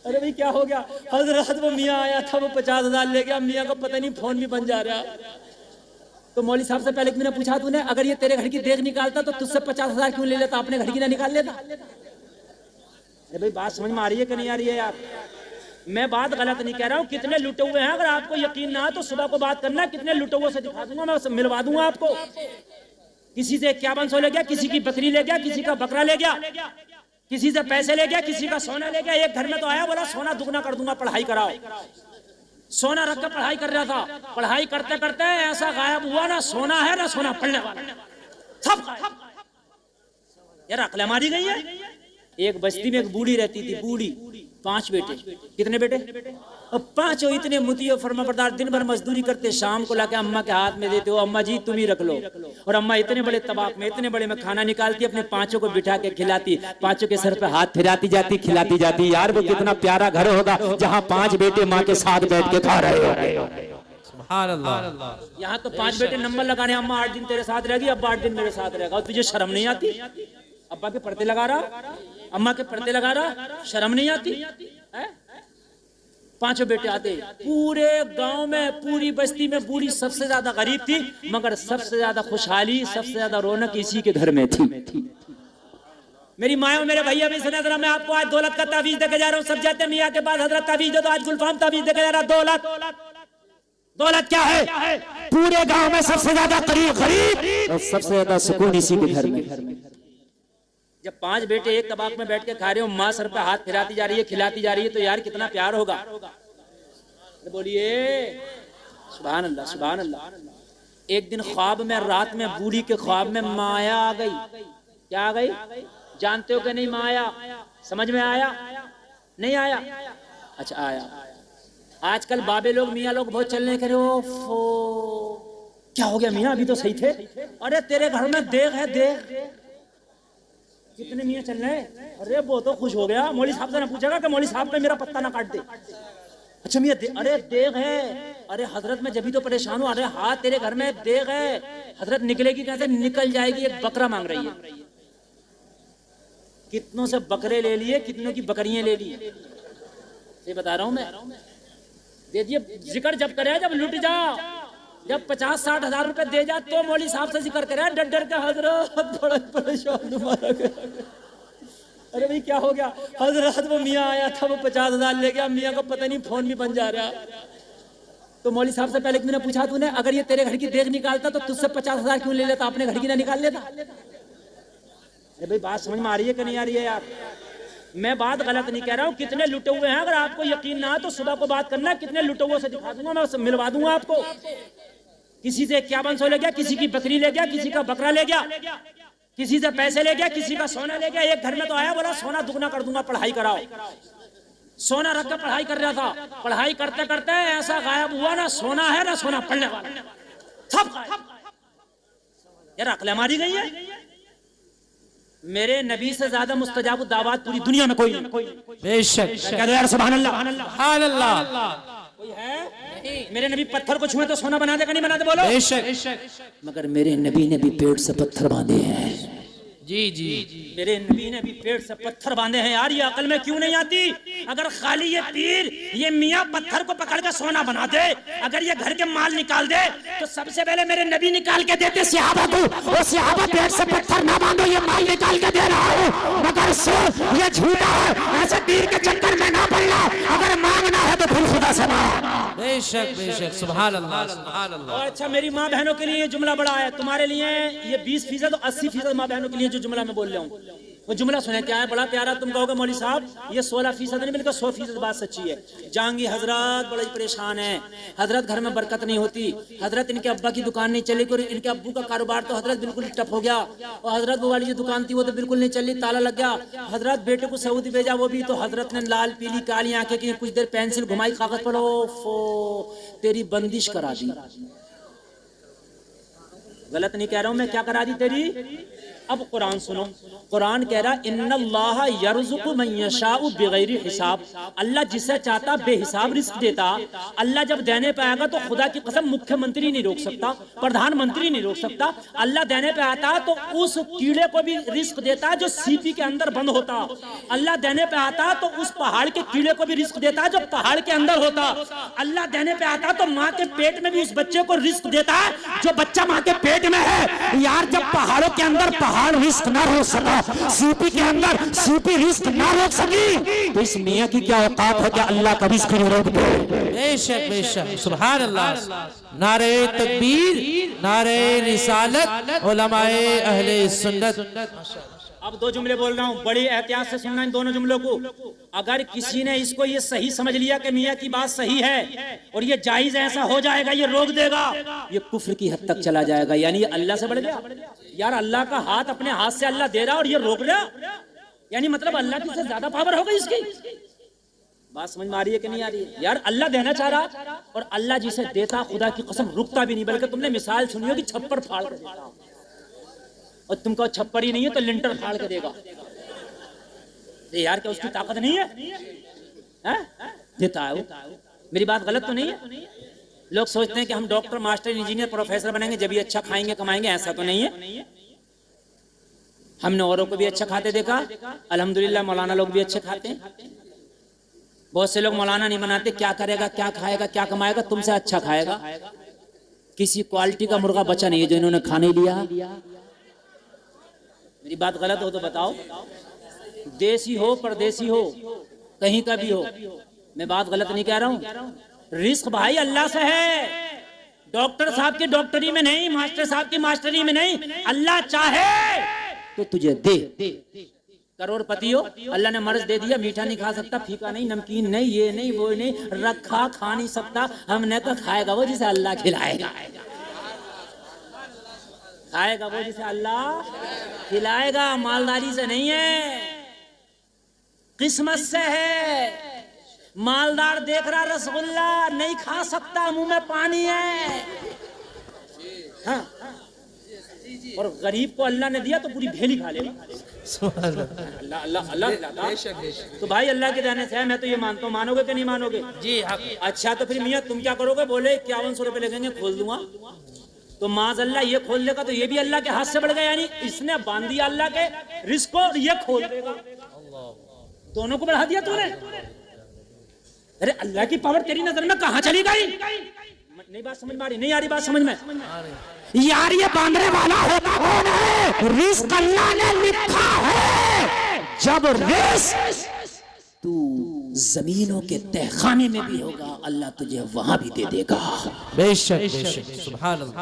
अरे भाई क्या हो गया? हजरत वो मियाँ आया था, वो 50,000 ले गया। मियाँ को पता नहीं फोन भी बन जा रहा। तो मौली साहब से पहले मैंने पूछा, तूने अगर ये तेरे घर की देख निकालता तो तुझसे 50,000 क्यों ले लेता, अपने घर की ना निकाल लेता? अरे भाई बात समझ में आ रही है कि नहीं आ रही है यार? मैं बात गलत नहीं कह रहा हूँ। कितने लुटे हुए हैं, अगर आपको यकीन ना तो सुबह को बात करना, कितने लुटे हुए से दिखा दूंगा, मैं मिलवा दूंगा आपको। किसी से 5100 ले गया, किसी की बकरी ले गया, किसी का बकरा ले गया, किसी से पैसे ले गया, किसी का सोना ले गया। एक घर में तो आया, बोला सोना दुगना कर दूंगा, पढ़ाई कराओ। सोना रख कर पढ़ाई कर रहा था, पढ़ाई करते करते ऐसा गायब हुआ, ना सोना है ना सोना पढ़ने वाला, सब गायब। यार अकल मारी गई है। एक बस्ती में एक बूढ़ी रहती थी, बूढ़ी, 5 बेटे। कितने बेटे? और 5 इतने मुतियो फर्माबरदार, दिन भर मजदूरी करते, शाम को लाके अम्मा के हाथ में देते हो, अम्मा जी तुम ही रख लो। और अम्मा इतने बड़े तबाक में, इतने बड़े में खाना निकालती, अपने 5 को बिठा के खिलाती, 5 के सर पे हाथ फिराती जाती, खिलाती जाती। यार वो कितना प्यारा घर होगा जहाँ 5 बेटे माँ के साथ बैठ के खा रहे हो। यहाँ तो 5 बेटे नंबर लगाने, अम्मा 8 दिन तेरे साथ रहेगी, अब्बा 8 दिन मेरे साथ रहेगा। और तुझे शर्म नहीं आती? अब्बा के पर्दे लगा रहा, अम्मा के पर्दे लगा रहा, शर्म नहीं आती है? 5 बेटे आते। पूरे गांव में, पूरी बस्ती में बूढ़ी सबसे ज्यादा गरीब थी, मगर सबसे ज्यादा खुशहाली, सबसे ज्यादा रौनक इसी के घर में थी। मेरी माँ और मेरे भैया भी सुने जरा, मैं आपको आज दौलत का तावीज देके जा रहा हूँ। सब जाते मियाँ के पास, हजरत तावीज दे, तो आज गुलफाम तावीज देके जा रहा। दौलत क्या है? पूरे गांव में सबसे ज्यादा गरीब और सबसे ज्यादा सुकून इसी के घर में। जब 5 बेटे एक तबाक में बैठ के खा रहे हो, माँ सर पे हाथ फिराती जा रही है, खिलाती जा रही है, तो यार कितना प्यार होगा। बोलिए सुभान अल्लाह, सुभान अल्लाह। एक दिन ख्वाब में, रात में, बूढ़ी के ख्वाब में माया आ गई। क्या आ गई? जानते हो कि नहीं माया? समझ में आया? नहीं आया? अच्छा आया। आजकल बाबे लोग, मियाँ लोग बहुत चलने के क्या हो गया मियाँ, अभी तो सही थे। अरे तेरे घर में देख है, देख। कितने मियाँ चल रहे हैं? अरे वो तो खुश हो गया। मौली साहब से ना पूछेगा कि मौली साहब पे मेरा पत्ता ना काट दे। अच्छा मियाँ अरे देख है। अरे हजरत मैं जब तो परेशान हूँ। अरे हाँ तेरे घर में देख है। हजरत निकलेगी कैसे? निकल जाएगी, एक बकरा मांग रही है। कितनों से बकरे ले लिए, कितनों की बकरियां ले ली, ये बता रहा हूँ मैं। दे दिए। जिक्र जब करे, जब लुट जा, जब 50-60 हजार रुपए दे जा, तो मौली साहब से जिक्र करे डर डर के, हजरत बड़ा परेशान तुम्हारा। अरे भाई क्या हो गया? हजरत वो मियाँ आया था, वो 50,000 ले गया। मियाँ को पता नहीं फोन भी बन जा रहा। तो मौली साहब से पहले मैंने पूछा, तूने अगर ये तेरे घर की देख निकालता तो तुझसे 50,000 क्यों ले लेता, अपने घर की ना निकाल लेता? अरे भाई बात समझ में आ रही है कि नहीं आ रही है यार? मैं बात गलत नहीं कह रहा हूँ। कितने लुटे हुए हैं, अगर आपको यकीन ना तो सुबह को बात करना, कितने लुटे हुए से दिखा दूंगा, मैं मिलवा दूंगा आपको। किसी से 5100 ले गया, किसी की बकरी ले गया, किसी का बकरा ले गया, किसी से पैसे ले गया, किसी का सोना ले गया। एक घर में तो आया, बोला सोना दुगना कर दूंगा, पढ़ाई कराओ। सोना रख कर पढ़ाई कर रहा था, पढ़ाई करते करते ऐसा गायब हुआ, ना सोना है ना सोना पढ़ने वाला, सब गायब। यार अकल मारी गई है। मेरे नबी से ज्यादा मुस्तजाब दावत पूरी दुनिया में कोई नहीं। बेशक सुभान अल्लाह, सुभान अल्लाह। कोई है? मेरे नबी पत्थर को छुए तो सोना बना देगा, नहीं बना दे? बोलो बेशक। मगर मेरे नबी ने भी पेट से पत्थर बांधे हैं। जी जी, मेरे नबी ने भी पेट से पत्थर बांधे हैं। यार ये अकल में क्यों नहीं आती? अगर खाली ये पीर, ये मियाँ पत्थर को पकड़ के सोना बना दे, अगर ये घर के माल निकाल दे, तो सबसे पहले मेरे नबी निकाल के देते सहाबा को। और सहाबा पेट से पत्थर ना बांधो, ये माल निकाल के दे रहा हूँ, मगर ये झूठा है। ऐसे पीर के चक्कर में ना पड़ना। अगर मांगना है तो फिर खुदा से मांग। बेशक बेशक, सुभान अल्लाह, सुभान अल्लाह। और अच्छा मेरी माँ बहनों के लिए ये जुमला बड़ा है, तुम्हारे लिए ये 20% और 80% माँ बहनों के लिए जो जुमला मैं बोल रहा हूँ, वो जुमला सुने। क्या है? बड़ा प्यारा। तुम कहोगे मौली साहब ये 16% नहीं, बल्कि 100% बात सच्ची है। जहांगी हजरत बड़ी परेशान है। हजरत घर में बरकत नहीं होती। हजरत इनके अब्बा की दुकान नहीं चली, और इनके अब्बू का कारोबार तो हजरत बिल्कुल ठप हो गया। और हजरत वो वाली जो दुकान थी वो तो बिल्कुल नहीं चली, ताला लग गया। हजरत बेटे को सऊदी भेजा, वो भी तो हजरत ने लाल पीली काली आंखें की, कुछ देर पेंसिल घुमाई कागज पर, तेरी बंदिश करा दी। गलत नहीं कह रहा हूं मैं, क्या करा दी तेरी? अब कुरान सुनो, कुरान कह रहा इन्नल्लाह यर्ज़ुक़ु मन यशाउ बिगैरि हिसाब, अल्लाह जिसे चाहता बेहिसाब रिस्क देता। अल्लाह जब देने पे आएगा तो खुदा की कसम मुख्यमंत्री नहीं रोक सकता, प्रधानमंत्री नहीं रोक सकता। अल्लाह देने पे आता तो उस कीड़े को भी रिस्क देता जो सीपी के अंदर बंद होता। अल्लाह देने पे आता तो उस पहाड़ के कीड़े को भी रिस्क देता जो पहाड़ के अंदर होता। अल्लाह देने पे आता तो माँ के पेट में भी उस बच्चे को रिस्क देता है जो बच्चा माँ के पेट में है। यार जब पहाड़ों के अंदर पहाड़ रिस्क ना रोक सका, सीपी के अंदर सीपी रिस्क ना रोक सकी, तो इस मियां की क्या औकात है कि अल्लाह का रिस्क नहीं रोक दे। बेशक बेशक, सुभान अल्लाह, नारे तकबीर, नारे रिसालत, उलमाए अहले सुन्नत। अब दो जुमले बोल रहा हूँ, बड़ी एहतियात से सुनना इन दोनों जुमलों को। अगर किसी ने इसको ये सही समझ लिया कि मियाँ की बात सही है और ये जायज ऐसा हो जाएगा, ये रोक देगा, ये कुफ्र की हद तक चला जाएगा, यानी ये अल्लाह से बढ़ गया। यार अल्लाह का हाथ अपने हाथ से अल्लाह दे रहा और ये रोक रहा, यानी मतलब अल्लाह की से ज्यादा पावर हो गई इसकी। बात समझ में आ रही है कि नहीं आ रही है? यार अल्लाह देना चाह रहा और अल्लाह जिसे देता खुदा की कसम रुकता भी नहीं, बल्कि तुमने मिसाल सुनी होगी छप्पर फाड़ कर देता, और तुमको छप्पर ही नहीं है तो लिंटर फाड़ के देगा। यार क्या उसकी ताकत नहीं है? देता है वो। मेरी बात गलत तो नहीं है? लोग सोचते हैं कि हम डॉक्टर, मास्टर, इंजीनियर, प्रोफेसर बनेंगे जब भी अच्छा खाएंगे कमाएंगे, ऐसा तो नहीं है। हमने औरों को भी अच्छा खाते देखा, अल्हम्दुलिल्लाह मौलाना लोग भी अच्छे खाते हैं। बहुत से लोग मौलाना नहीं बनाते, क्या करेगा, क्या खाएगा, क्या कमाएगा, तुमसे अच्छा खाएगा। किसी क्वालिटी का मुर्गा बचा नहीं है जो इन्होंने खाने लिया। मेरी बात गलत हो तो बताओ, देसी हो परदेसी हो कहीं का भी हो, मैं बात गलत नहीं कह रहा हूँ। रिस्क भाई अल्लाह से है, डॉक्टर साहब की डॉक्टरी में नहीं, मास्टर साहब की मास्टरी में नहीं। अल्लाह चाहे तो तुझे दे। करोड़पति हो, अल्लाह ने मर्ज दे दिया, मीठा नहीं खा सकता, फीका नहीं, नमकीन नहीं, ये नहीं वो नहीं, रखा खा नहीं सकता, हमने तो खाएगा वो जिसे अल्लाह खिलाएगा, खाएगा वो जिसे अल्लाह खिलाएगा। मालदारी से नहीं है, किस्मत से है। मालदार देख रहा रसगुल्ला नहीं खा सकता, मुंह में पानी है। हाँ। और गरीब को अल्लाह ने दिया तो पूरी भेली खा लेगा। अल्लाह अल्लाह अल्लाह। तो भाई अल्लाह के देने से है, मैं तो ये मानता हूँ। मानोगे कि नहीं मानोगे? जी हाँ। अच्छा तो फिर मियाँ तुम क्या करोगे? बोले 5100 रुपए लगेंगे, खोल दूंगा। तो माज़अल्लाह ये खोल देगा तो ये भी अल्लाह के हाथ से बढ़ गया, यानी इसने बांध दिया अल्लाह के रिस्क को और ये खोल देगा, दोनों को बढ़ा दिया तूने। अरे अल्लाह की पावर तेरी नजर में कहाँ चली गई? नहीं बात समझ में आ रही? नहीं आ रही बात समझ में? यार ये बांधने वाला होता कौन है? रिस्क अल्लाह ने लिखा है। जब रिस्क तू जमीनों के तहखाने में भी होगा, अल्लाह तुझे वहां भी दे देगा। बेशक बेशक, सुभान अल्लाह।